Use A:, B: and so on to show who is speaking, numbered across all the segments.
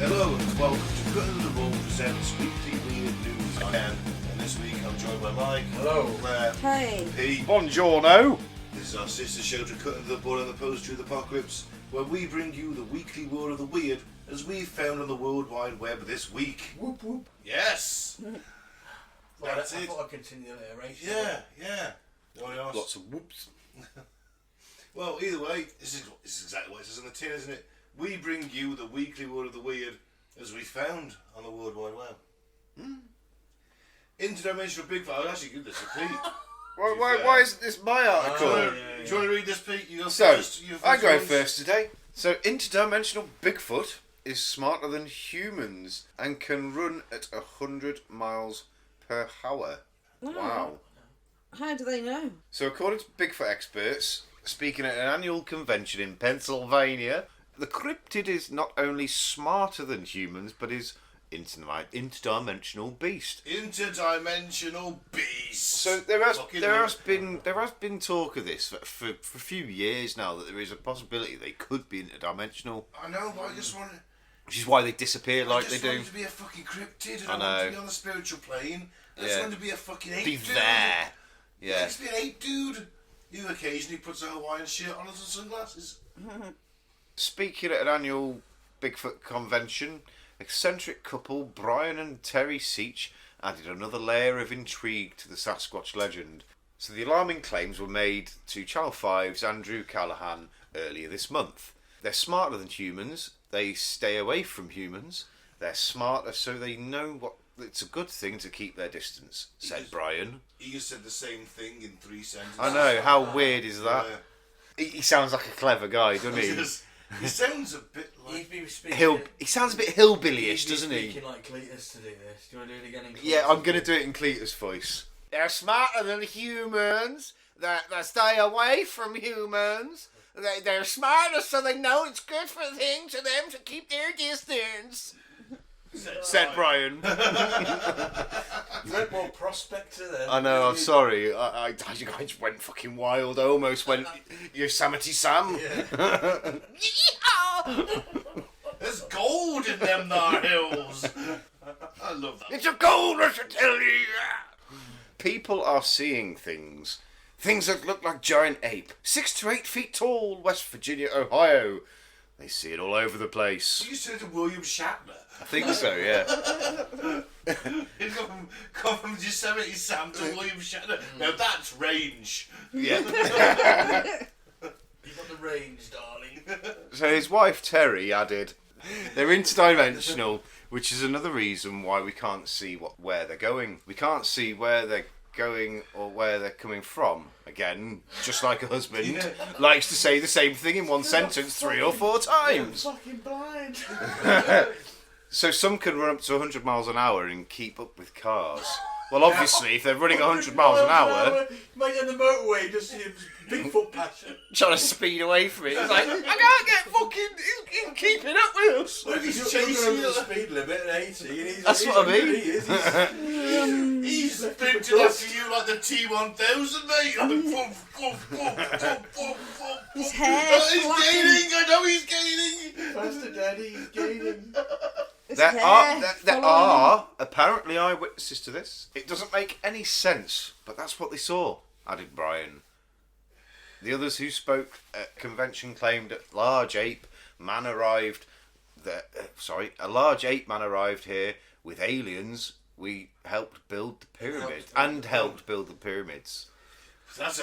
A: Hello and welcome to Cut of the Ball presents Weekly Weird News. I am, and this week I'm joined by Mike.
B: Hello.
A: Claire.
C: Hey.
A: Pete.
D: Buongiorno.
A: This is our sister show to Cut of the Ball and the Poetry of the Apocalypse, where we bring you the weekly word of the weird as we've found on the World Wide Web this week.
B: Whoop whoop.
A: Yes!
B: That's
A: it.
B: I thought I'd continue the narration.
A: Yeah. What else?
D: Lots of whoops.
A: Well, either way, this is exactly what it says on the tin, isn't it? We bring you the weekly word of the weird as we found on the World Wide Web. Interdimensional Bigfoot. I'll actually give this a Pete.
D: Why isn't this my article?
A: Do you want to read this, Pete? You go
D: So,
A: first.
D: I'm going first today. So, interdimensional Bigfoot is smarter than humans and can run at 100 miles per hour.
C: Oh.
D: Wow.
C: How do they know?
D: So, according to Bigfoot experts, speaking at an annual convention in Pennsylvania, the cryptid is not only smarter than humans, but is interdimensional beast.
A: Interdimensional beast.
D: So there has been talk of this for a few years now, that there is a possibility they could be interdimensional.
A: I know, but I just want
D: Which is why they disappear like they do.
A: to be a fucking cryptid, and
D: I
A: I want
D: know.
A: to be on the spiritual plane. I just want to be a fucking ape
D: Be
A: dude.
D: there. Yeah.
A: Just be an ape dude who occasionally puts a Hawaiian shirt on and some sunglasses.
D: Speaking at an annual Bigfoot convention, eccentric couple Brian and Terry Seach added another layer of intrigue to the Sasquatch legend. So the alarming claims were made to Channel 5's Andrew Callahan earlier this month. They're smarter than humans, they stay away from humans, they're smarter so they know what it's a good thing to keep their distance, said Brian.
A: He just said the same thing in 3 sentences.
D: I know, how weird is that? He sounds like a clever guy, doesn't he?
A: He sounds a bit like...
B: He'd be speaking.
D: He sounds a bit hillbilly-ish, doesn't he?
B: Speaking like Cletus to do this. Do you want to do it again in Cletus?
D: Yeah, I'm going to do it in Cletus' voice. They're smarter than humans. They stay away from humans. They're smarter so they know it's good for things to them to keep their distance. Said Brian.
B: You went more prospector then.
D: I know, I'm sorry. I just went fucking wild. I almost went Yosemite Sam.
B: Yeah.
A: There's gold in them there hills. I love that.
D: It's a gold rush, I tell you. People are seeing things. Things that look like giant ape. 6 to 8 feet tall, West Virginia, Ohio. They see it all over the place.
A: You said to William Shatner.
D: I think so, yeah.
A: He's gone from Yosemite Sam to William Shatner. Now that's range.
D: Yeah.
B: You got the range, darling.
D: So his wife Terry added, they're interdimensional, which is another reason why we can't see where they're going. We can't see where they're going or where they're coming from. Again, just like a husband likes to say the same thing in one sentence 3 or 4 times.
B: Fucking blind.
D: So some can run up to 100 miles an hour and keep up with cars. Well, obviously, if they're running 100 miles an hour,
B: Mate, on the motorway, just Bigfoot passion.
D: trying to speed away from it, it's like, I can't get fucking, he's keeping up with us.
A: Look, he's
B: He's
A: chasing
B: chasing
A: you.
B: the speed limit at 80, and he's.
D: That's what I mean.
B: He is.
A: He's sprinting after you like the T-1000, mate. Like, woof, woof, woof, woof, woof, woof.
C: His hair
A: Oh, he's gaining. I know he's gaining.
B: Faster, Daddy, he's gaining.
D: There are apparently eyewitnesses to this. It doesn't make any sense, but that's what they saw, added Brian. The others who spoke at convention claimed a large ape man arrived here with aliens. We helped build the pyramid helped build the pyramids.
A: It's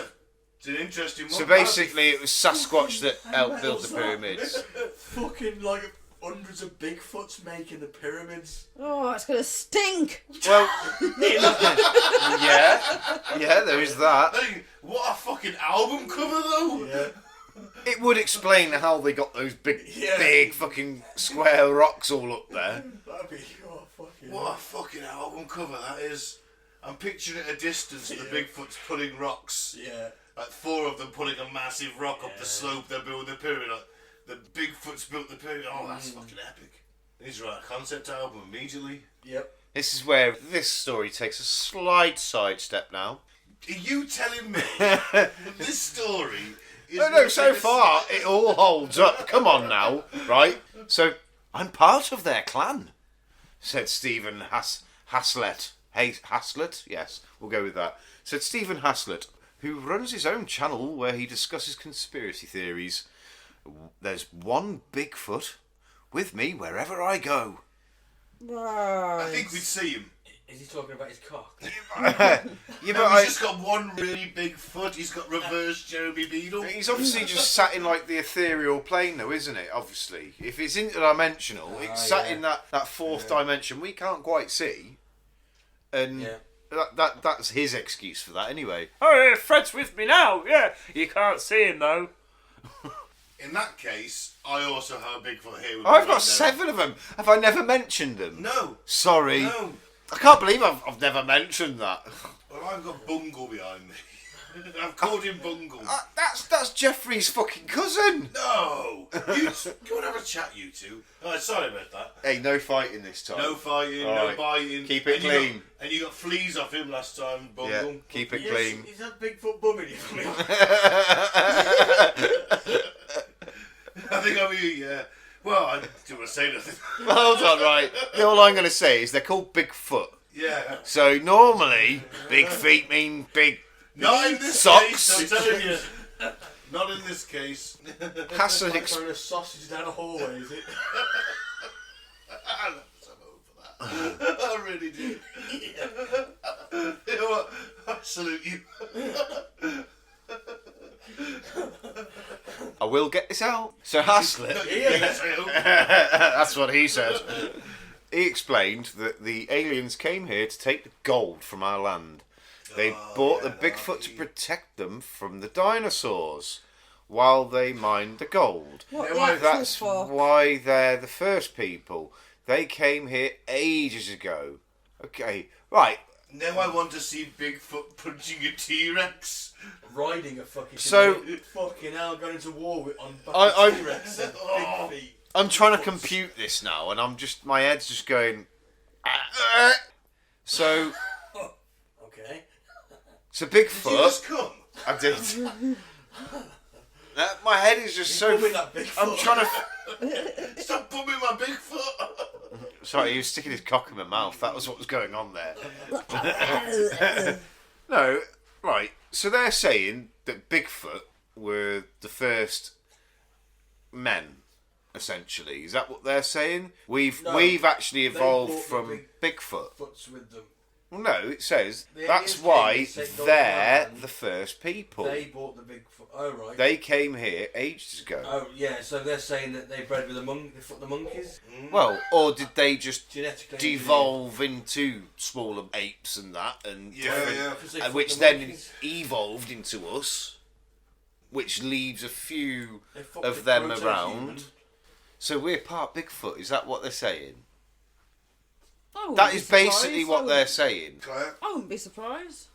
A: an interesting one.
D: So basically, it was Sasquatch that helped build the pyramids.
B: Fucking like hundreds of Bigfoots making the pyramids.
C: Oh, it's gonna stink.
D: Well, yeah, there is that.
A: Hey, what a fucking album cover, though.
B: Yeah.
D: It would explain how they got those big fucking square rocks all up there.
B: That'd be fucking.
A: What a fucking album cover that is. I'm picturing at a distance the Bigfoot's pulling rocks.
B: Yeah.
A: Like 4 of them pulling a massive rock up the slope they're building the pyramid. Like, the Bigfoot's built the pyramid. Oh, that's fucking epic. They need to write a concept album immediately.
B: Yep.
D: This is where this story takes a slight sidestep now.
A: Are you telling me that this story is...
D: No, so far it all holds up. Come on now, right? So I'm part of their clan, said Stephen Haslett. Hey, Haslett? Yes, we'll go with that. Said Stephen Haslett, who runs his own channel where he discusses conspiracy theories. There's one Bigfoot with me wherever I go.
C: Right.
A: I think we'd see him.
B: Is he talking about his cock?
D: Yeah,
A: No,
D: but
A: he's just got one really big foot. He's got reverse Jeremy Beadle.
D: he's obviously just sat in like the ethereal plane, though, isn't it? Obviously, if it's interdimensional, it's sat in that fourth dimension we can't quite see, and that's his excuse for that, anyway.
E: Oh, Fred's with me now. Yeah, you can't see him though.
A: In that case, I also have a Bigfoot here. With
D: I've
A: me
D: got 7 of them. Have I never mentioned them?
A: No.
D: Sorry.
A: No.
D: I can't believe I've never mentioned that.
A: Well, I've got Bungle behind me. I've called him Bungle.
D: That's Jeffrey's fucking cousin.
A: No! You go and have a chat, you two. Oh, sorry about that.
D: Hey, no fighting this time.
A: No fighting,
D: All
A: no
D: right.
A: biting.
D: Keep it
A: And you
D: clean.
A: got- and you got fleas off him last time, Bungle.
D: Yeah, keep it clean.
B: He's had Bigfoot bum in his
A: I think I'm you, yeah. Well, I didn't want to say nothing.
D: Hold on, right. All I'm going to say is they're called Bigfoot.
A: Yeah.
D: So normally, big feet mean big
A: Not in this
D: socks.
A: case, I'm telling you. Not in this case.
D: Hassel.
B: like throwing a sausage down a hallway, is it?
A: I really do. You know what? I salute you.
D: I will get this out. So Haslett,
A: Yes, I hope.
D: that's what he said. He explained that the aliens came here to take the gold from our land. They bought the Bigfoot to protect them from the dinosaurs while they mined the gold.
C: What
A: Yeah,
C: the
A: well,
C: actual
D: That's
C: fuck?
D: why they're the first people. They came here ages ago. Okay, right.
A: Now I want to see Bigfoot punching a T-Rex.
B: Riding a fucking...
D: So-
B: fucking hell, going to war with on
D: I-
B: T-Rex and big feet.
D: I'm trying to compute this now, and my head's just going. So
B: Okay.
A: Did you
D: Bigfoot.
A: just come?
D: I did. My head is just so.
B: bumming that Bigfoot.
D: I'm trying to.
A: Stop bumming my Bigfoot.
D: Sorry, he was sticking his cock in my mouth. That was what was going on there. No, right. So they're saying that Bigfoot were the first men, essentially. Is that what they're saying? We've actually evolved
B: bought the
D: from Bigfoot.
B: Foots with them.
D: Well, no, it says
B: The
D: that's
B: aliens
D: why
B: came and said, "Don't
D: they're
B: run."
D: the first people.
B: They bought the Bigfoot. Oh, right.
D: They came here ages ago.
B: Oh, yeah, so they're saying that they bred with the monkeys?
D: Well, or did they just
B: Genetically
D: devolve into smaller apes and that, and
A: Yeah,
D: different-
A: yeah.
B: Because they
D: and
B: fucked
D: which
B: the
D: then
B: monkeys.
D: evolved into us, which leaves a few
B: They fucked
D: of
B: the
D: them
B: proto-human.
D: around. So we're part Bigfoot. Is that what they're saying?
C: I wouldn't
D: That
C: be
D: is
C: surprised.
D: basically what they're saying.
A: Claire?
C: I wouldn't be surprised.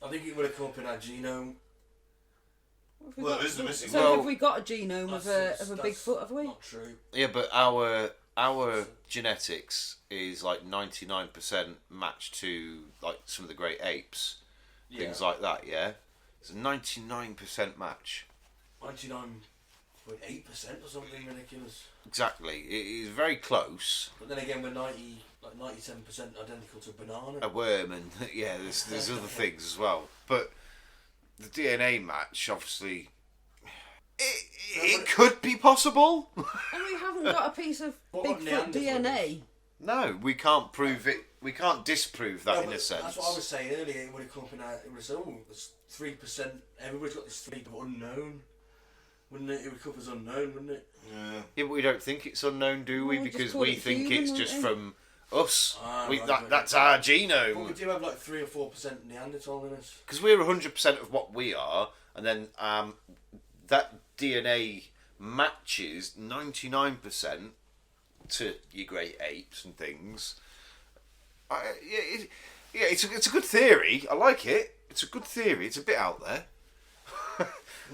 B: I think it would have come up in our genome.
C: Have we
A: Well,
C: got-
A: there's the missing
C: so
D: one.
C: have we got a genome of
B: That's
C: a Bigfoot? Have we?
B: Not true.
D: Yeah, but our genetics is like 99% matched to like some of the great apes, things like that. Yeah, it's a 99% match.
B: 99.8% or something ridiculous.
D: Exactly, it is very close.
B: But then again, we're 97% identical to a banana.
D: A worm, and yeah, there's other things as well. But the DNA match, obviously, it could be possible.
C: And we haven't got a piece of
B: What about
C: Bigfoot DNA.
D: No, we can't prove it. We can't disprove that
B: No,
D: in
B: but
D: a sense.
B: That's what I was saying earlier. It would have come up in our. It would have said, "Oh, there's 3%. Everybody's got this 3% unknown." Wouldn't it? It would come up as unknown, wouldn't it?
A: Yeah.
D: Yeah, but we don't think it's unknown, do we?
C: Well, we just
D: Because
C: call
D: we
C: it
D: think
C: human,
D: it's
C: wouldn't
D: just
C: we?
D: from us.
B: Ah,
D: We,
B: right,
D: that,
B: right,
D: that's
B: right.
D: our
B: But we
D: genome.
B: do have like 3 or 4% Neanderthal in us.
D: Because we're 100% of what we are, and then that DNA matches 99% to your great apes and things. It's a good theory. I like it. It's a good theory. It's a bit out there.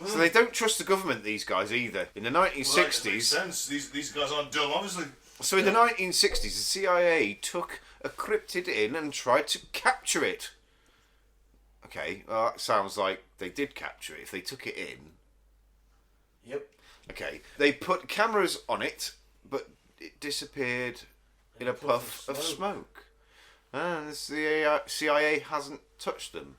D: So they don't trust the government, these guys, either. In the
A: Well, that makes
D: 1960s,
A: sense. These guys aren't dumb, obviously.
D: so in the 1960s, the CIA took a cryptid in and tried to capture it. Okay, well, that sounds like they did capture it if they took it in.
B: Yep.
D: Okay, they put cameras on it, but it disappeared in a puff of smoke. And the CIA hasn't touched them.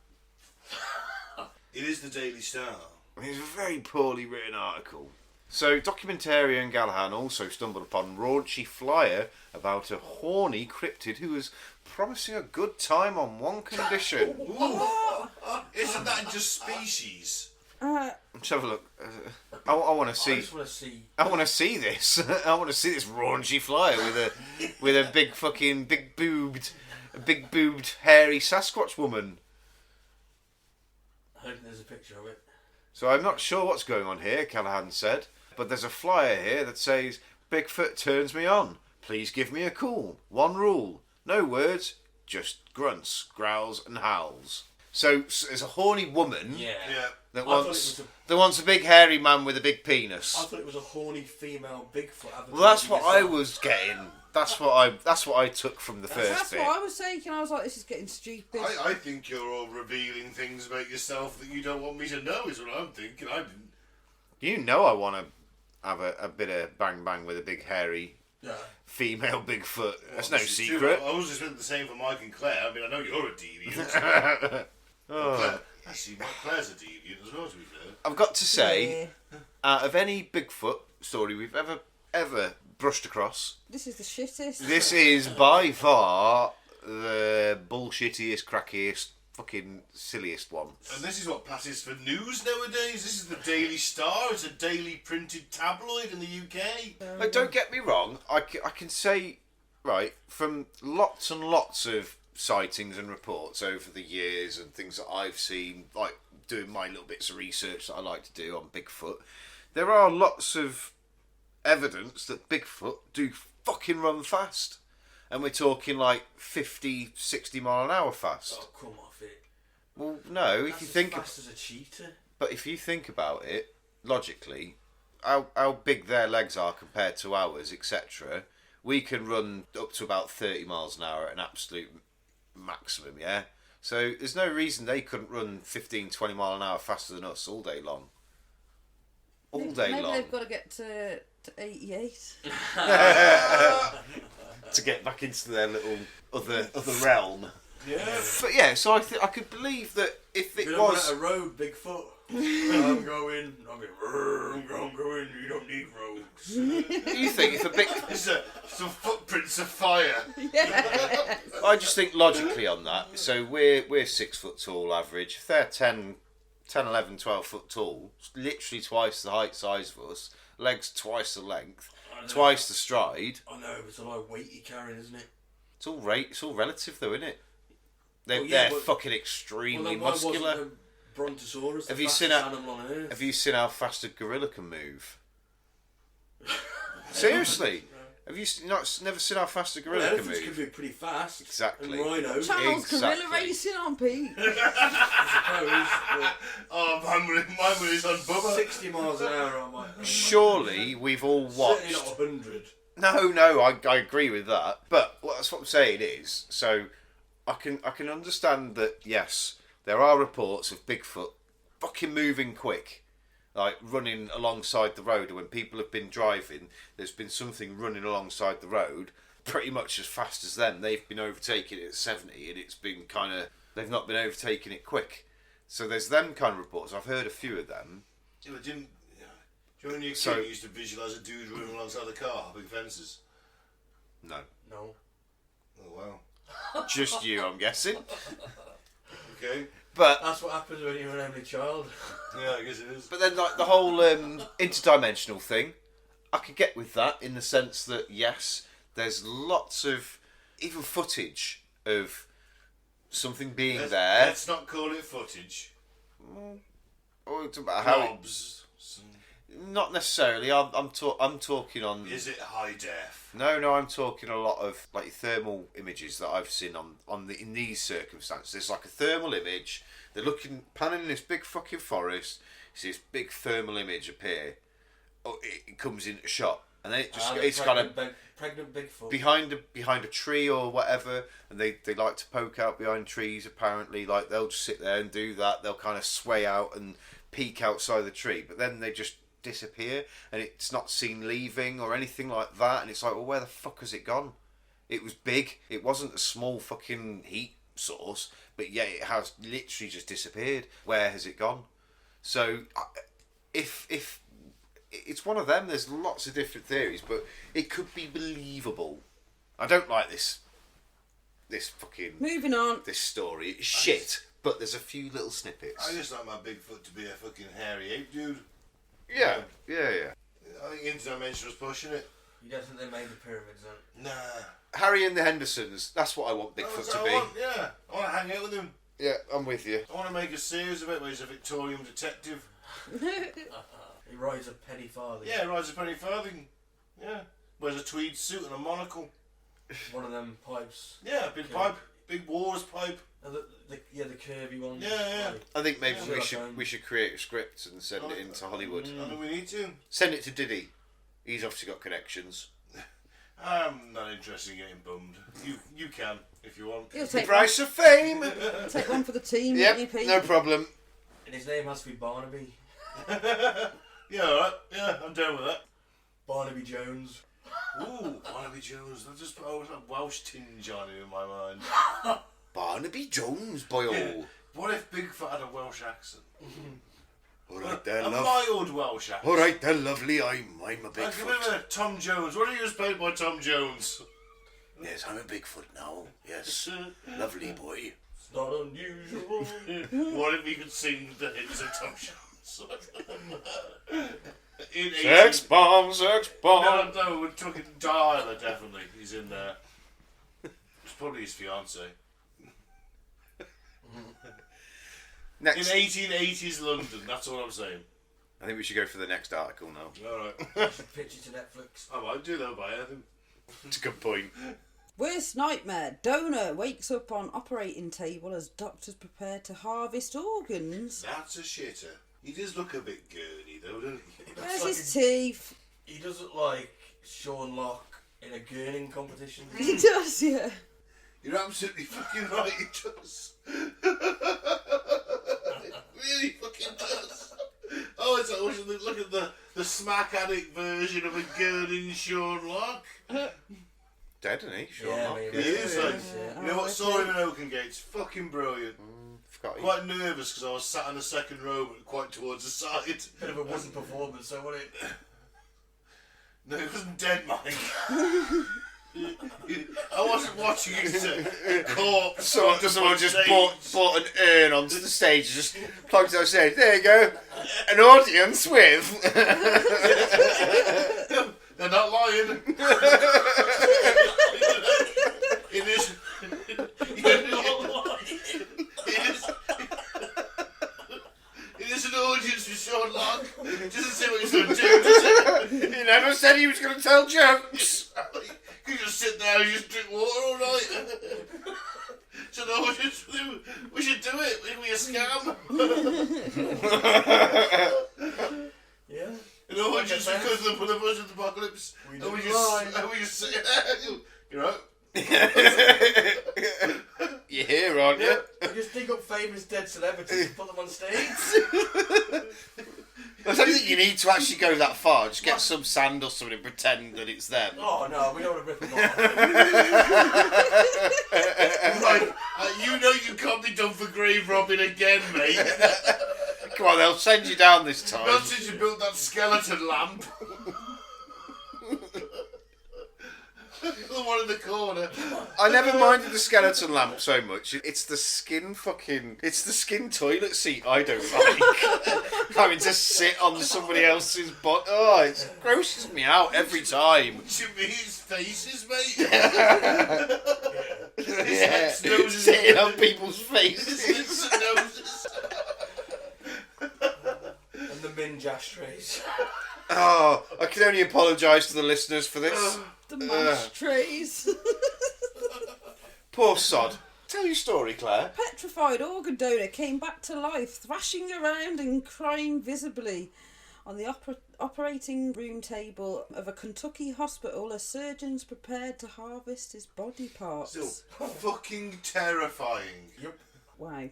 A: It is the Daily Star.
D: I mean, it's a very poorly written article. So, documentarian Gallahan also stumbled upon a raunchy flyer about a horny cryptid who was promising a good time on one condition.
A: Ooh. Isn't that just species?
D: Let's have a look. I want to see.
B: I just want to see.
D: I want to see this. I want to see this raunchy flyer with a big fucking big boobed hairy Sasquatch woman.
B: I think there's a picture of it.
D: So I'm not sure what's going on here, Callahan said, but there's a flyer here that says, Bigfoot turns me on. Please give me a call. One rule. No words, just grunts, growls and howls. So there's a horny woman
B: Yeah.
D: that
B: I thought
D: wants a big hairy man with a big penis.
B: I thought it was a horny female Bigfoot.
D: Well, that's what I was getting. That's what I took from the first
C: That's
D: bit.
C: what I was thinking. I was like, this is getting stupid.
A: I think you're all revealing things about yourself that you don't want me to know, is what I'm thinking. I didn't.
D: You know I want to have a bit of bang bang with a big hairy female Bigfoot. That's no
A: This is
D: secret.
A: true. I was just the same for Mike and Claire. I mean, I know you're a deviant. Claire, actually, Claire's a deviant as well, to be fair.
D: I've got to say, out of any Bigfoot story we've ever brushed across,
C: This is the shittest.
D: this is by far the bullshittiest, crackiest, fucking silliest one.
A: And this is what passes for news nowadays. This is the Daily Star. It's a daily printed tabloid in the UK.
D: Like, don't get me wrong, I can say, right, from lots and lots of sightings and reports over the years and things that I've seen, like doing my little bits of research that I like to do on Bigfoot, there are lots of evidence that Bigfoot do fucking run fast. And we're talking like 50, 60 mile an hour fast.
B: Oh, come off it.
D: Well, no,
B: That's
D: if you
B: as
D: think...
B: fast as a cheetah.
D: But if you think about it, logically, how big their legs are compared to ours, etc., we can run up to about 30 miles an hour at an absolute maximum, yeah? So there's no reason they couldn't run 15, 20 mile an hour faster than us all day long. All day
C: Maybe
D: long.
C: they've got to get to 88.
D: To get back into their little other realm.
B: Yeah.
D: But yeah, so I could believe that if it
B: You don't
D: was...
B: want a road, Bigfoot. I'm going. You don't need roads.
D: You think if a big...
A: It's some footprints of fire.
C: Yeah.
D: I just think logically on that. So we're 6 foot tall average. If they're 10, 11, 12 foot tall, it's literally twice the height size of us, legs twice the length, twice the stride.
B: I know, it's a lot of weight you're carrying, isn't it?
D: It's all relative though, isn't it? They're,
B: Well, yeah,
D: they're
B: but-
D: fucking extremely
B: Well, then why wasn't
D: muscular.
B: the Brontosaurus the
D: Have you
B: fastest
D: seen that-
B: animal on Earth?
D: Have you seen how fast a gorilla can move? Seriously? Have you never seen how fast a gorilla can
B: Elephants can
D: move?
B: move pretty fast.
D: Exactly.
B: And rhinos,
C: Charles gorilla
D: Exactly.
C: racing on Pete.
B: I
A: Oh, mine was on
B: suppose.
A: Bubba.
B: 60 miles an hour, I might.
D: Surely we've all
B: Certainly
D: watched...
B: not 100.
D: No, I agree with that. But that's what I'm saying is, so I can understand that, yes, there are reports of Bigfoot fucking moving quick, like running alongside the road. When people have been driving, there's been something running alongside the road pretty much as fast as them. They've been overtaking it at 70 and it's been kind of, they've not been overtaking it quick. So there's them kind of reports. I've heard a few of them.
A: Yeah, but didn't... Do you know when you were a
D: So-
A: kid, you used to visualise a dude running alongside the car, big fences?
D: No.
B: No.
A: Oh, wow.
D: Just you, I'm guessing.
A: Okay.
D: But
B: That's what happens when you're an only child.
A: Yeah, I guess it is.
D: But then, like, the whole interdimensional thing, I could get with that in the sense that, yes, there's lots of, even footage of something being there.
A: Let's not call it footage.
D: Or it's about how
A: Knobs.
D: not necessarily. I'm talking on.
A: Is it high def?
D: No, I'm talking a lot of like thermal images that I've seen in these circumstances. There's like a thermal image. They're panning in this big fucking forest. You see this big thermal image appear. Oh, it comes into shot, and then it's kind of
B: pregnant Bigfoot.
D: behind a tree or whatever, and they like to poke out behind trees. Apparently, like they'll just sit there and do that. They'll kind of sway out and peek outside the tree, but then they just disappear, and it's not seen leaving or anything like that. And it's like, well, where the fuck has it gone? It was big. It wasn't a small fucking heat source, but yet it has literally just disappeared. Where has it gone? So, if it's one of them, there's lots of different theories, but it could be believable. I don't like this fucking...
C: Moving on.
D: This story. It's shit, but there's a few little snippets.
A: I just like my Bigfoot to be a fucking hairy ape dude.
D: Yeah.
A: I think Interdimension was pushing it.
B: You don't think they made the pyramids then?
A: Nah.
D: Harry and the Hendersons, that's what I want Bigfoot
A: That's
D: to
A: what
D: be.
A: I want, yeah. I want to hang out with him.
D: Yeah, I'm with you.
A: I want to make a series of it where he's a Victorian detective.
B: He rides a penny farthing.
A: Yeah, rides a penny farthing. Yeah. Wears a tweed suit and a monocle.
B: One of them pipes.
A: Yeah, big
B: Okay.
A: pipe. Big wars pipe.
B: And the curvy ones.
A: Yeah.
B: Like,
D: I think maybe
B: Yeah.
D: we should create a script and send it into Hollywood.
A: I mean, we need to.
D: Send it to Diddy. He's obviously got connections.
A: I'm not interested in getting bummed. You can, if you want.
C: You'll
D: The
C: take
D: price of fame!
C: take one for the team,
D: Yep,
C: won't you, Pete?
D: no problem.
B: and his name has to be Barnaby.
A: Yeah, alright. Yeah, I'm down with that.
B: Barnaby Jones.
A: Ooh, Barnaby Jones. I just put a Welsh tinge on him in my mind.
D: Barnaby Jones, boyo.
A: What if Bigfoot had a Welsh accent?
D: Alright then,
A: A
D: love.
A: mild Welsh accent.
D: Alright then, lovely, I'm a
A: Like,
D: Bigfoot.
A: remember Tom Jones? What are you played by Tom Jones?
D: Yes, I'm a Bigfoot now. Yes, lovely boy.
B: It's not unusual.
A: What if he could sing the hits of Tom Jones? In
D: Sex bomb, sex bomb.
A: No, we're talking Dialer, definitely. He's in there. It's probably his fiance. In
D: Next,
A: 1880s London, that's all I'm saying.
D: I think we should go for the next article now.
A: Alright.
B: Pitch it to Netflix.
A: I might do that by anything.
D: It's a good point.
C: Worst nightmare. Donor wakes up on operating table as doctors prepare to harvest organs.
A: That's a shitter. He does look a bit gurney though, doesn't he?
C: Where's
B: like
C: his teeth?
B: He does look like Sean Locke in a gurning competition.
C: He does, yeah.
A: You're absolutely fucking right, he does. Really fucking does. Oh, it's like, we should look at the smack addict version of a gurning Sean Locke.
D: Dead, isn't he? Sure
B: Yeah,
D: not.
B: maybe.
A: He is,
B: Yeah.
A: like,
B: Yeah.
A: you know what, saw him in Oakengate, it's fucking brilliant.
D: Forgot he.
A: Quite nervous because I was sat in the second row but quite towards the side.
B: Bit of a wooden performance, so what it?
A: No, he wasn't dead, Mike. I wasn't watching a corpse.
D: Someone
A: on
D: just
A: stage.
D: bought an urn onto the stage and just plugged it on stage. There you go. An audience with.
A: They're not lying. It is. It is an audience for Sean Locke. Doesn't say what he's going to do, does it?
D: He never said he was going to tell jokes.
A: You just sit there and just drink water all night. So no, we should do it. It'll be a scam.
B: Yeah.
A: You know what? Just because of the first apocalypse,
B: We
A: and we
B: didn't
A: just
B: lie.
A: sit you know.
D: You're here, aren't you?
B: We just dig up famous dead celebrities and put them on stage.
D: I don't think you need to actually go that far. Just get some sand or something and pretend that it's them.
B: Oh no, we don't want to rip them off.
A: Like, you know you can't be done for grave robbing again, mate.
D: Come on, they'll send you down this time.
A: Not since you built that skeleton lamp. The one in the corner.
D: I never minded the skeleton lamp so much. It's the skin toilet seat I don't like. Having to sit on somebody else's butt. Oh, it grosses me out every time.
A: Should be his faces, mate.
D: Yeah,
A: noses.
D: sitting on people's faces.
A: His noses.
B: And the minge ashtrays.
D: Oh, I can only apologise to the listeners for this.
C: The mash trays.
D: Poor sod. Tell your story, Claire.
C: Petrified organ donor came back to life, thrashing around and crying visibly on the operating room table of a Kentucky hospital as surgeons prepared to harvest his body parts.
A: Still fucking terrifying.
B: Yep.
C: Wow.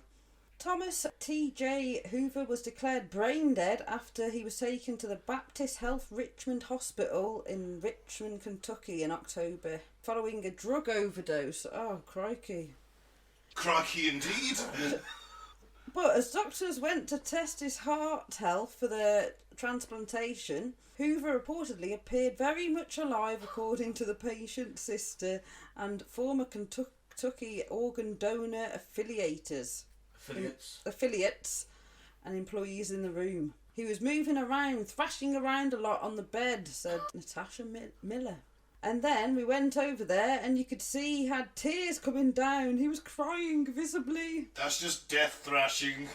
C: Thomas T.J. Hoover was declared brain dead after he was taken to the Baptist Health Richmond Hospital in Richmond, Kentucky in October following a drug overdose. Oh, crikey.
A: Crikey indeed.
C: But as doctors went to test his heart health for the transplantation, Hoover reportedly appeared very much alive, according to the patient's sister and former Kentucky organ donor affiliates and employees in the room. He was moving around, thrashing around a lot on the bed, said Natasha Miller. And then we went over there and you could see he had tears coming down. He was crying visibly.
A: That's just death thrashing.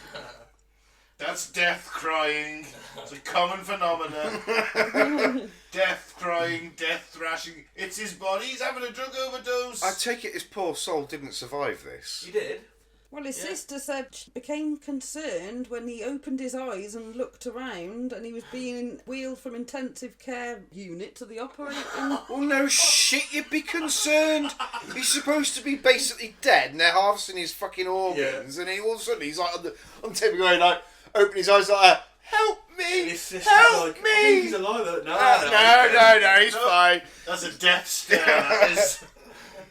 A: That's death crying. It's a common phenomenon. Death crying, death thrashing. It's his body. He's having a drug overdose.
D: I take it his poor soul didn't survive this.
B: He did.
C: Well, his sister said she became concerned when he opened his eyes and looked around and he was being wheeled from intensive care unit to the operating...
D: Well, no shit, you'd be concerned. He's supposed to be basically dead and they're harvesting his fucking organs and all of a sudden he's like on the table going like, open his eyes like that, help me, help
B: like,
D: me.
B: I think he's alive though.
D: No, he's fine.
A: That's a death stare, that is.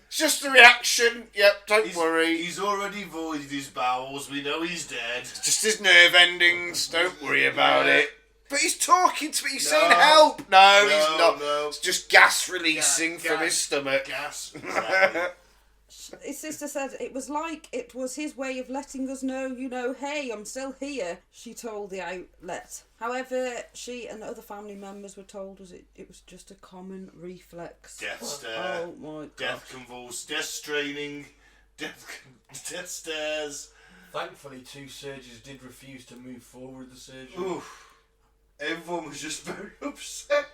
D: It's just a reaction. Yep, don't worry.
A: He's already voided his bowels. We know he's dead.
D: Just his nerve endings. Don't worry about it. But he's talking to me. He's saying help. No, he's not.
A: No.
D: It's just gas releasing from his stomach.
A: Gas. Exactly.
C: His sister said it was like it was his way of letting us know, hey, I'm still here, she told the outlet. However, she and other family members were told it was just a common reflex.
A: Death stare.
C: Oh my god.
A: Death convulse. Death straining. Death stares.
B: Thankfully, 2 surgeons did refuse to move forward the surgery.
A: Oof. Everyone was just very upset.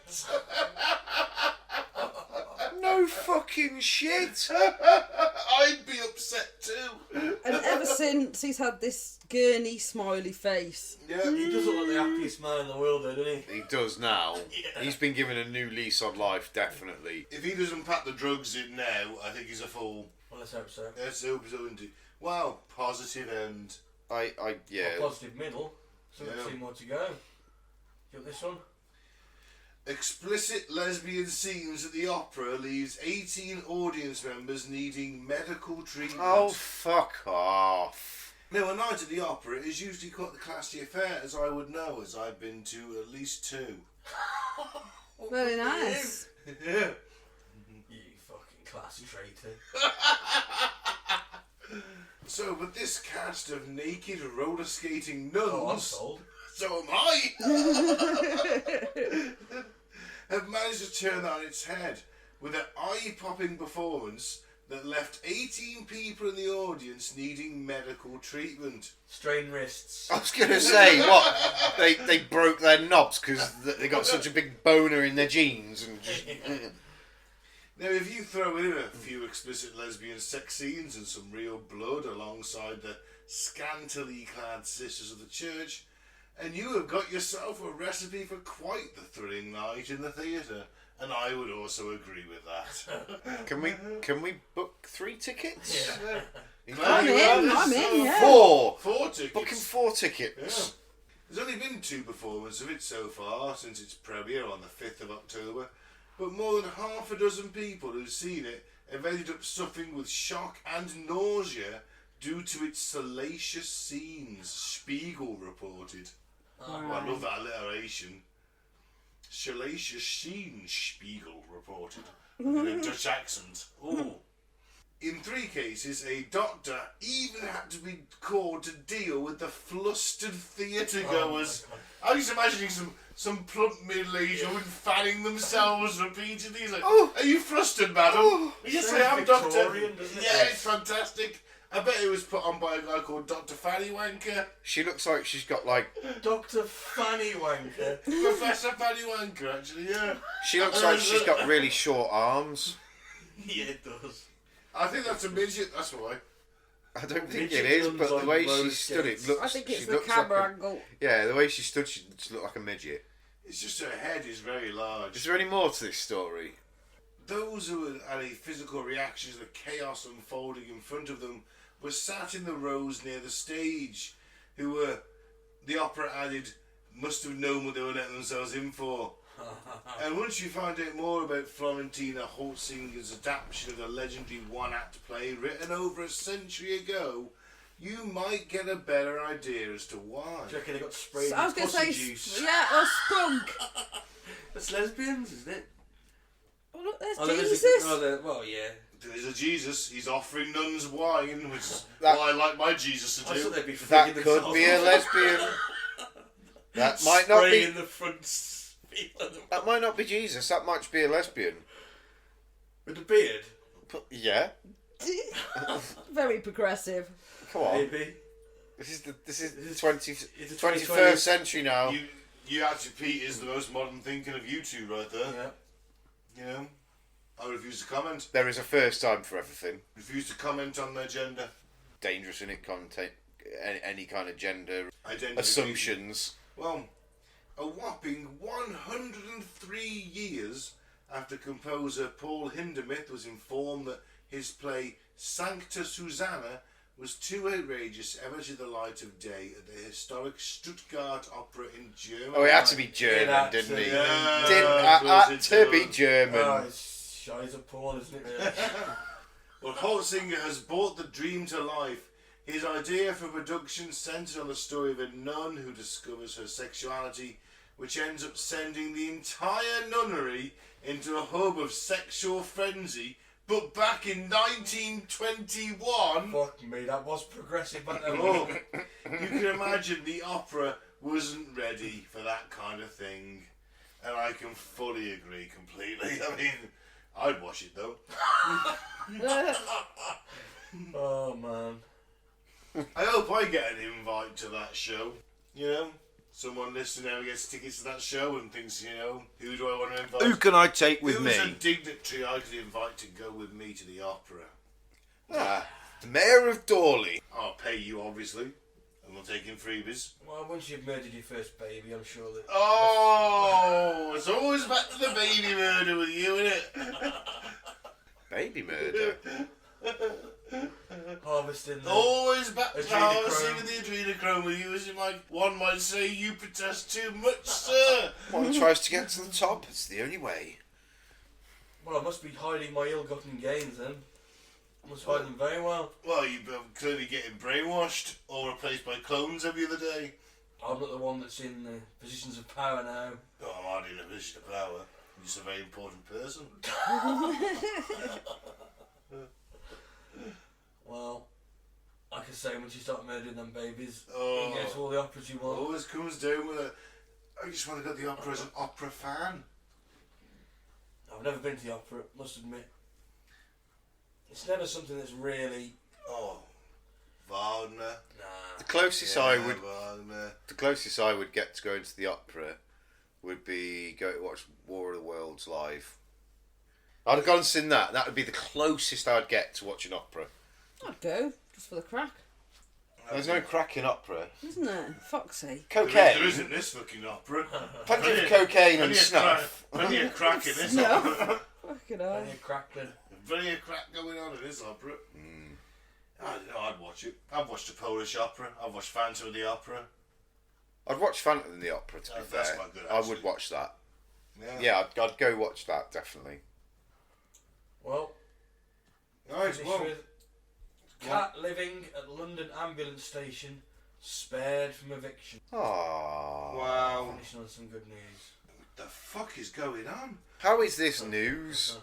D: No fucking shit.
A: I'd be upset too.
C: And ever since, he's had this gurney smiley face.
A: Yeah.
B: He does look like the happiest man in the world though, doesn't he?
D: He does now. He's been given a new lease on life, definitely.
A: If he doesn't pack the drugs in now, I think he's a fool.
B: Well, let's hope so.
A: Let's hope so indeed. Wow, positive end.
D: Yeah.
B: A positive middle. So
A: Yeah.
B: 2 more to go. You got this one?
A: Explicit lesbian scenes at the opera leaves 18 audience members needing medical treatment.
D: Oh, fuck off.
A: Now, a night at the opera is usually quite the classy affair, as I would know, as I've been to at least 2.
C: Very nice.
A: Yeah.
B: You fucking classy traitor.
A: So, but this cast of naked roller skating nuns...
B: Oh, I'm sold.
A: So am I! have managed to turn that on its head with an eye-popping performance that left 18 people in the audience needing medical treatment.
B: Strained wrists.
D: I was going to say, what? They broke their knobs because they got such a big boner in their jeans. And just...
A: Now, if you throw in a few explicit lesbian sex scenes and some real blood alongside the scantily clad sisters of the church, and you have got yourself a recipe for quite the thrilling night in the theatre. And I would also agree with that.
D: Can we book 3 tickets?
B: Yeah.
C: I'm in, yeah.
D: 4.
A: 4 tickets.
D: Booking 4 tickets.
A: Yeah. There's only been 2 performances of it so far since its premiere on the 5th of October, but more than half a dozen people who've seen it have ended up suffering with shock and nausea due to its salacious scenes, Spiegel reported. Oh, I love that alliteration. Salacious scenes, Spiegel reported. In a Dutch accent. Ooh. In 3 cases, a doctor even had to be called to deal with the flustered theatre goers. I was imagining some plump middle-aged woman fanning themselves repeatedly. He's like, are you flustered, madam? Yes, I am, doctor. Yeah, it's fantastic. I bet it was put on by a guy called Dr. Fanny Wanker.
D: She looks like she's got like...
B: Dr. Fanny Wanker.
A: Professor Fanny Wanker, actually, yeah.
D: She looks like she's got really short arms.
B: Yeah, it does.
A: I think that's a midget, that's why.
D: I don't think
B: Midget
D: it is,
B: nuns
D: but the
B: on
D: way
B: roller
D: she stood it
B: skates.
D: looks...
C: I think it's
D: she
C: the
D: looks
C: camera
D: like
C: angle.
D: Yeah, the way she stood, she just looked like a midget.
A: It's just her head is very large.
D: Is there any more to this story?
A: Those who had a physical reaction to the chaos unfolding in front of them were sat in the rows near the stage, who were, the opera added, must have known what they were letting themselves in for. And once you find out more about Florentina Holtzinger's adaptation of the legendary one-act play written over a century ago, you might get a better idea as to why.
B: Do you reckon they got sprayed
C: I was
B: with
C: going to
B: pussy
C: say,
B: juice?
C: yeah, or spunk.
B: That's lesbians, isn't it?
C: Oh, look, there's
B: there is
C: Jesus.
B: well, yeah.
A: There's a Jesus, he's offering nuns wine, which is
D: That-
A: what I like my Jesus to
B: I
A: do.
B: thought they'd be
D: That
B: freaking
D: could be a lesbian. That might not
B: Spraying
D: be.
B: the front.
D: That might not be Jesus. That might be a lesbian.
B: With the beard?
D: But, yeah.
C: Very progressive.
D: Come on.
B: Maybe.
D: This is the 21st
B: 2020s.
D: century now.
A: You actually, Pete, is the most modern thinking of you two right there.
B: Yeah.
A: You know? I refuse to comment.
D: There is a first time for everything.
A: Refuse to comment on their gender.
D: Dangerous in it, content, any kind of gender
A: Identification.
D: assumptions.
A: Well, a whopping 103 years after composer Paul Hindemith was informed that his play Sancta Susanna was too outrageous ever to the light of day at the historic Stuttgart Opera in Germany.
D: Oh, he had to be German,
B: Yeah,
D: didn't he?
A: yeah.
D: Had to be German.
B: Oh, it's shy as a porn, isn't it?
A: Well, Holtzinger has brought the dream to life. His idea for production centered on the story of a nun who discovers her sexuality, which ends up sending the entire nunnery into a hub of sexual frenzy. But back in 1921,
B: Fuck me, that was progressive back then.
A: oh, you can imagine the opera wasn't ready for that kind of thing. And I can fully agree completely. I mean, I'd watch it though.
B: Oh, man.
A: I hope I get an invite to that show. You know, someone listening now gets tickets to that show and thinks, you know, who do I want to invite?
D: Who can I take with
A: Who's a
D: me?
A: dignitary I could invite to go with me to the opera?
D: The Mayor of Dawley.
A: I'll pay you, obviously, and we'll take in freebies.
B: Well, once you've murdered your first baby, I'm sure that...
A: Oh, it's always back to the baby murder with you, isn't it?
D: Baby murder.
B: Harvesting the...
A: Always back to harvesting
B: Adrenochrome.
A: the adrenochrome with you, as you might, one might say, you protest too much, sir.
D: One tries to get to the top. It's the only way.
B: Well, I must be hiding my ill-gotten gains then. I must hide them very well.
A: Well, you're clearly getting brainwashed or replaced by clones every other day.
B: I'm not the one that's in the positions of power now.
A: Oh, I'm hardly in a position of power. I'm just a very important person.
B: Well, like I say, once you start murdering them babies,
A: Oh.
B: you get to all the operas you want.
A: Always comes down with a. I just want to go to the opera as an opera fan.
B: I've never been to the opera, must admit. It's never something that's really...
A: Oh, Wagner.
B: Nah.
D: The closest
A: Wagner.
D: the closest I would get to going to the opera would be go to watch War of the Worlds live. I'd have gone and seen that. That would be the closest I'd get to watch an opera.
C: I'd go, just for the crack,
D: There's no crack in opera.
C: isn't there? Foxy.
A: There
D: Cocaine.
A: isn't this fucking opera.
D: Plenty of cocaine and
A: Plenty of
D: snuff.
A: Plenty of crack in this
C: No.
A: opera.
C: Fucking hell.
B: Plenty of crackling.
A: Plenty of crack going on in this opera. I don't know, I'd watch it. I've watched a Polish opera. I've watched Phantom of the Opera.
D: I'd watch Phantom of the Opera, to be
A: That's
D: fair.
A: quite good,
D: I
A: actually.
D: would watch that.
A: Yeah.
D: Yeah, I'd go watch that, definitely.
B: Well,
A: Right,
B: finish
A: well.
B: with cat living at London ambulance station, spared from eviction.
D: Aww.
A: Wow.
B: Finishing on some good news.
A: What the fuck is going on?
D: How is this news?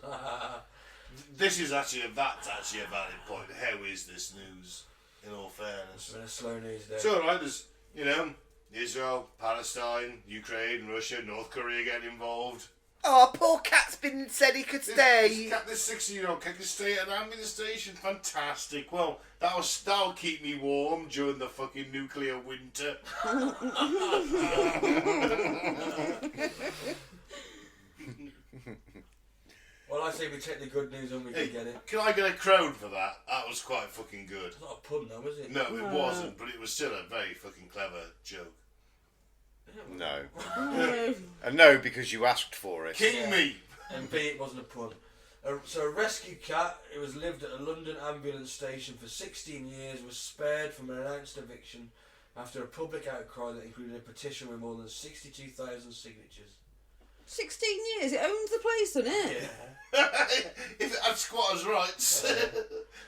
A: That's actually a valid point. How is this news? In all
B: It's
A: fairness,
B: been a slow news day.
A: it's all right. There's, you know, Israel, Palestine, Ukraine, Russia, North Korea getting involved.
D: Oh, poor cat's been said he could
A: This 16-year-old cat can stay at an ambulance station. Fantastic. Well, that'll keep me warm during the fucking nuclear winter.
B: Well, I say we take the good news and we
A: Hey,
B: can get it.
A: can I get a crown for that? That was quite fucking good.
B: It's not a pun though, is it?
A: No, it wasn't, but it was still a very fucking clever joke.
D: No.
C: No.
D: And no, because you asked for it.
A: King me!
B: And B, it wasn't a pun. So a rescue cat who has lived at a London ambulance station for 16 years was spared from an announced eviction after a public outcry that included a petition with more than 62,000 signatures.
C: 16 years. It owns the place, doesn't it?
B: Yeah.
A: If it had squatters' rights.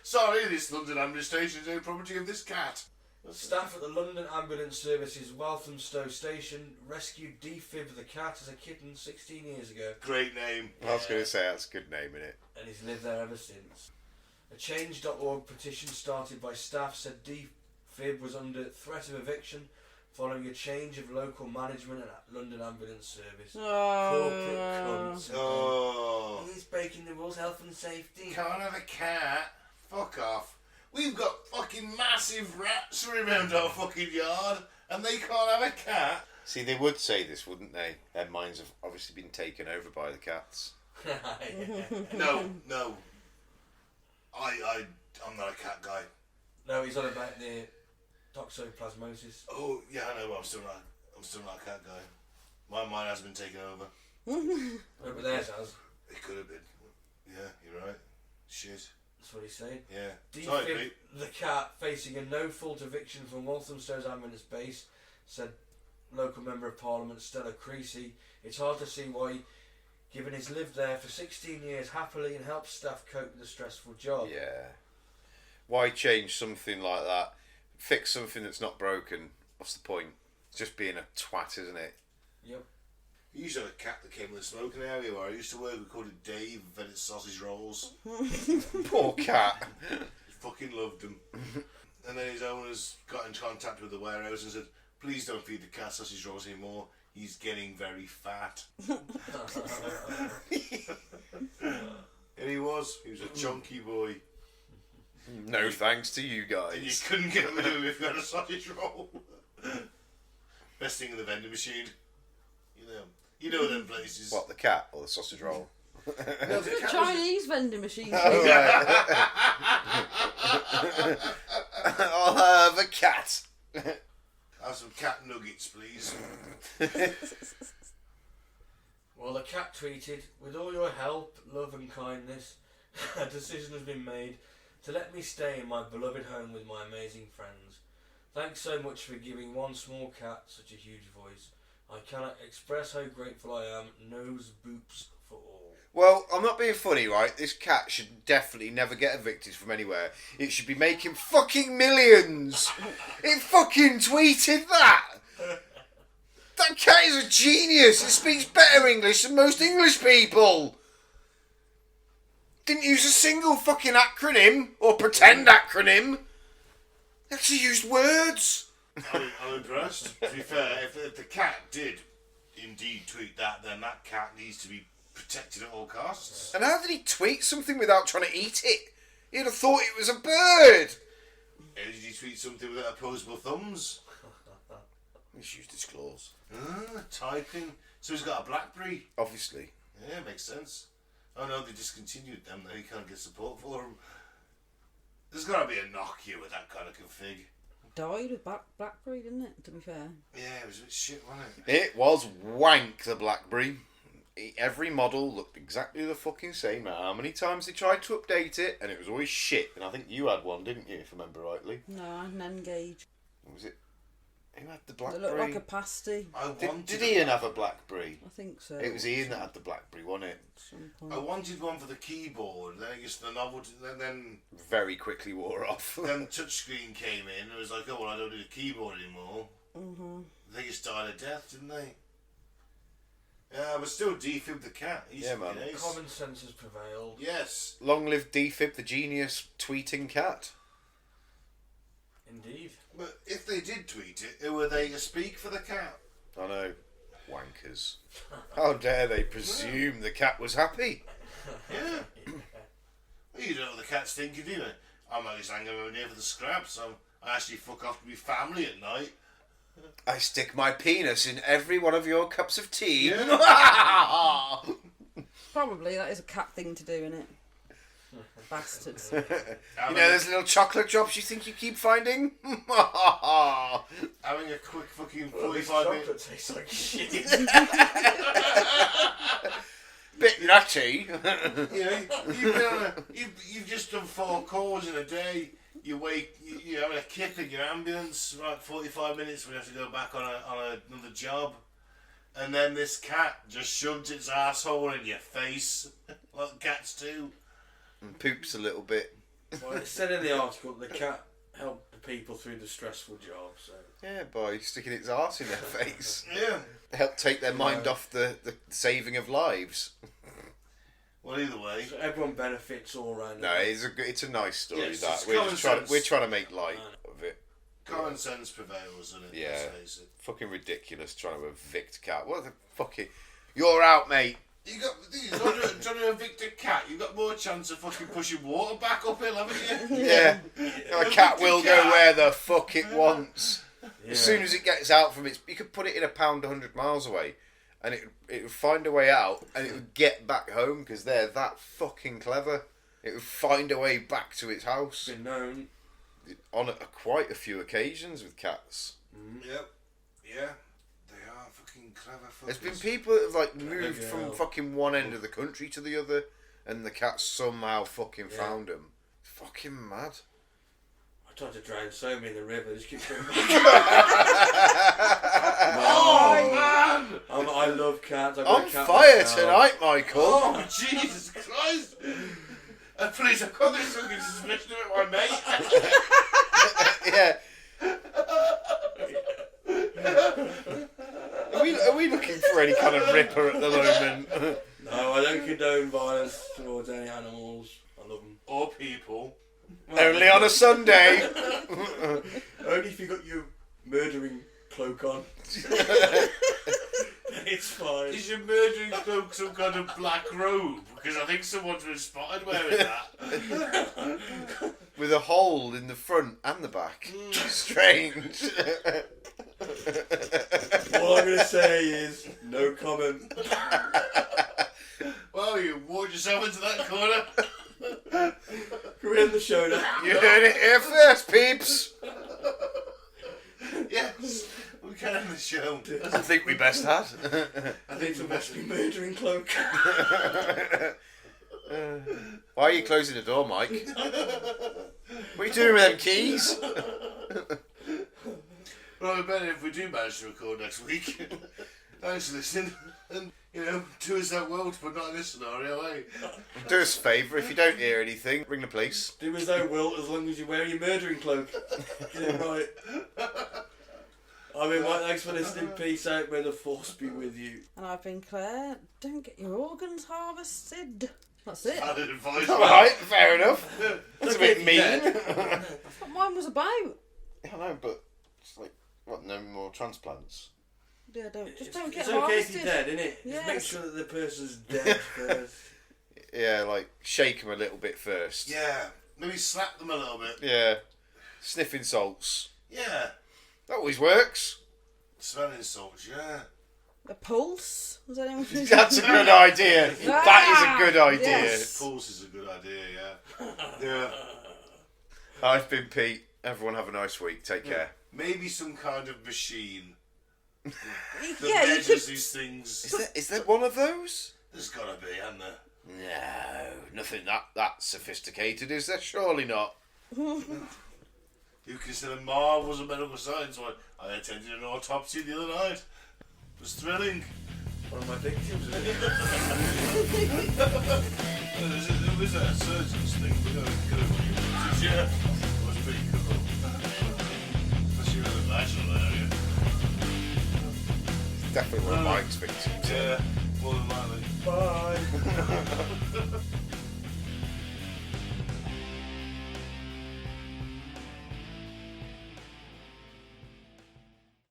A: Sorry, this London administration is no property of this cat.
B: Staff at the London Ambulance Service's Walthamstow station rescued Defib the cat as a kitten 16 years ago.
A: Great name.
D: I was going to say that's a good name, innit?
B: And he's lived there ever since. A Change.org petition started by staff said Defib was under threat of eviction following a change of local management at London Ambulance Service. Corporate cunts.
A: Oh.
B: He's breaking the rules, health and safety.
A: Can't have a cat. Fuck off. We've got fucking massive rats around our fucking yard, and they can't have a cat.
D: See, they would say this, wouldn't they? Their minds have obviously been taken over by the cats.
A: No. I'm not a cat guy.
B: No, he's on about the toxoplasmosis.
A: Oh yeah, I know, but I'm still not a cat guy. My mind has been taken over.
B: No, but theirs has.
A: It could have been. Yeah, you're right. Shit.
B: That's what he's saying.
A: Yeah.
B: Defib
A: Sorry, Pete.
B: the cat, facing a no-fault eviction from Walthamstow's ambulance base, said local Member of Parliament Stella Creasy. It's hard to see why, given he's lived there for 16 years happily and helped staff cope with a stressful job.
D: Yeah. Why change something like that? Fix something that's not broken. What's the point? It's just being a twat, isn't it?
B: Yep.
A: We used to have a cat that came in the smoking area where I used to work. We called it Dave, invented sausage rolls.
D: Poor cat.
A: He fucking loved them. And then his owners got in contact with the warehouse and said, please don't feed the cat sausage rolls anymore. He's getting very fat. And he was a chunky boy.
D: No thanks to you
A: And you
D: guys.
A: couldn't get rid of him if you had a sausage roll. Best thing in the vending machine. You know them places.
D: What, the cat or the sausage roll?
A: No, the cat was-
C: Chinese vending machine.
D: Oh, right. I'll have a cat.
A: Have some cat nuggets, please.
B: Well, the cat tweeted, with all your help, love and kindness, a decision has been made to let me stay in my beloved home with my amazing friends. Thanks so much for giving one small cat such a huge voice. I cannot express how grateful I am. Nose boops for all.
D: Well, I'm not being funny, right? This cat should definitely never get evicted from anywhere. It should be making fucking millions. It fucking tweeted that. That cat is a genius. It speaks better English than most English people. Didn't use a single fucking acronym or pretend acronym. Actually used words.
A: I'm impressed. To be fair, if the cat did indeed tweet that, then that cat needs to be protected at all costs.
D: And how did he tweet something without trying to eat it? He'd have thought it was a bird.
A: Did he tweet something without opposable thumbs?
D: He's used his claws.
A: Typing. So he's got a BlackBerry.
D: Obviously.
A: Yeah, makes sense. Oh no, they discontinued them. Now he can't get support for them. There's got to be a Nokia with that kind of config.
C: Died with BlackBerry, didn't it? To be fair.
A: Yeah, it was a bit shit, wasn't it?
D: It was wank, the BlackBerry. Every model looked exactly the fucking same. How many times they tried to update it, and it was always shit. And I think you had one, didn't you, if I remember rightly?
C: No, I had an N-Gauge.
D: Or was it? Who had the
C: It
D: BlackBerry?
C: looked like a pasty.
D: Did Ian have a BlackBerry?
C: I think so.
D: It was Ian that had the BlackBerry, wasn't it?
C: At some point.
A: I wanted one for the keyboard. Then I guess the novelty. Then
D: Very quickly wore off.
A: then touchscreen came in. It was like, oh well, I don't need a keyboard anymore.
C: Mhm.
A: They just died of death, didn't they? Yeah, but still defib the cat. He's
D: Yeah, man.
A: fucking ace.
B: Common sense has prevailed.
A: Yes.
D: Long live Defib, the genius tweeting cat.
B: Indeed.
A: But if they did tweet it, who were they to speak for the cat?
D: I know. Wankers. How dare they presume the cat was happy?
A: Yeah. Well, you don't know what the cat's thinking, do you? I'm at least hanging over near for the scraps. I actually fuck off to my family at night.
D: I stick my penis in every one of your cups of tea.
A: Yeah.
C: Probably that is a cat thing to do, innit? Bastards.
D: You know those little chocolate drops you think you keep finding?
A: Having a quick fucking
B: Well, this
A: 45
B: chocolate
A: minutes.
B: tastes like shit.
D: Bit nutty.
A: You know, you've just done 4 calls in a day. You're having a kip in your ambulance, right? 45 minutes. We have to go back on another job, and then this cat just shoves its asshole in your face, like cats do,
D: And poops a little bit.
B: Well, it said in the article the cat helped the people through the stressful job. So
D: Yeah, by sticking its arse in their face.
A: Yeah.
D: Help take their mind off the saving of lives.
A: Well, either way.
B: so everyone benefits all round.
D: No, it's a nice story.
A: Yes,
D: that
A: it's
D: we're trying to make light of it.
A: Common sense prevails, doesn't it?
D: Yeah.
A: Let's face it.
D: Fucking ridiculous trying to evict cat. What the fucking? You're out, mate.
A: You got trying to evict a cat. You've got more chance of fucking pushing water back uphill, haven't you?
D: Yeah. A cat will go where the fuck it wants.
B: Yeah.
D: As soon as it gets out from its, you could put it in a pound 100 miles away, and it would find a way out, and it would get back home because they're that fucking clever. It would find a way back to its house
B: Been known.
D: on quite a few occasions with cats.
A: Yep. Yeah. They are fucking clever fuckers.
D: There's been people that have like moved
B: Yeah.
D: from fucking one end of the country to the other, and the cats somehow fucking found them. Fucking mad.
B: I tried to drown so many in the river. Just keep going back.
A: Oh man!
B: I love cats. I've got
D: On
B: a cat
D: fire
B: myself.
D: tonight, Michael.
A: Oh Jesus Christ! Please, I've got this fucking suspicion of my mate.
D: Yeah. Are we looking for any kind of ripper at the moment?
B: No, I don't condone violence towards any animals. I love them.
A: Or people.
D: Only on a Sunday.
B: Only if you got your murdering cloak on. It's fine.
A: Is your murdering cloak some kind of black robe? Because I think someone's been spotted wearing that.
D: With a hole in the front and the back. Strange.
B: All I'm going to say is no comment.
A: Well, you walked yourself into that corner.
B: Can we end the show now?
D: You heard it here first, peeps.
A: Yes, we can end the show.
D: I think we best had.
B: I think it's a mostly murdering cloak.
D: Why are you closing the door, Mike? What are you doing with them keys?
A: Right, better if we do manage to record next week. Thanks for listening. And, to us that world, but not in this scenario, eh?
D: Do us a favour, if you don't hear anything, ring the police.
B: Do as thou wilt, as long as you wear your murdering cloak. Get it right. I've been Mike, thanks for listening. Peace out, may the force be with you.
C: And I've been Claire. Don't get your organs harvested. That's it.
A: I didn't advise
D: Alright, fair enough. That's a bit mean.
C: That's what mine was about.
D: I know, but it's like, what, no more transplants?
C: Yeah, don't get
B: It's okay if
C: harvested.
B: you're dead, isn't it? Just make
C: Yes.
B: sure that the person's dead first.
D: Yeah, like, shake them a little bit first.
A: Yeah, maybe slap them a little bit.
D: Yeah. Sniffing salts.
A: Yeah.
D: That always works.
A: Smelling salts, yeah.
C: A pulse? Was anyone
D: That's a good idea. That is a good idea.
C: Yes.
A: Pulse is a good idea, yeah. Yeah.
D: I've been Pete. Everyone have a nice week. Take care.
A: Maybe some kind of machine that
C: Yeah, you
A: measures
C: could.
A: these things.
D: Is there one of those?
A: There's gotta be, hasn't there?
D: No, nothing that sophisticated, is there? Surely not.
A: You consider marvels of medical science. I attended an autopsy the other night. It was thrilling.
B: One of my victims.
A: It was a surgeon's thing. Yeah, it was pretty cool. Especially in the vaginal area.
D: Definitely one of Mike's victims.
A: Yeah.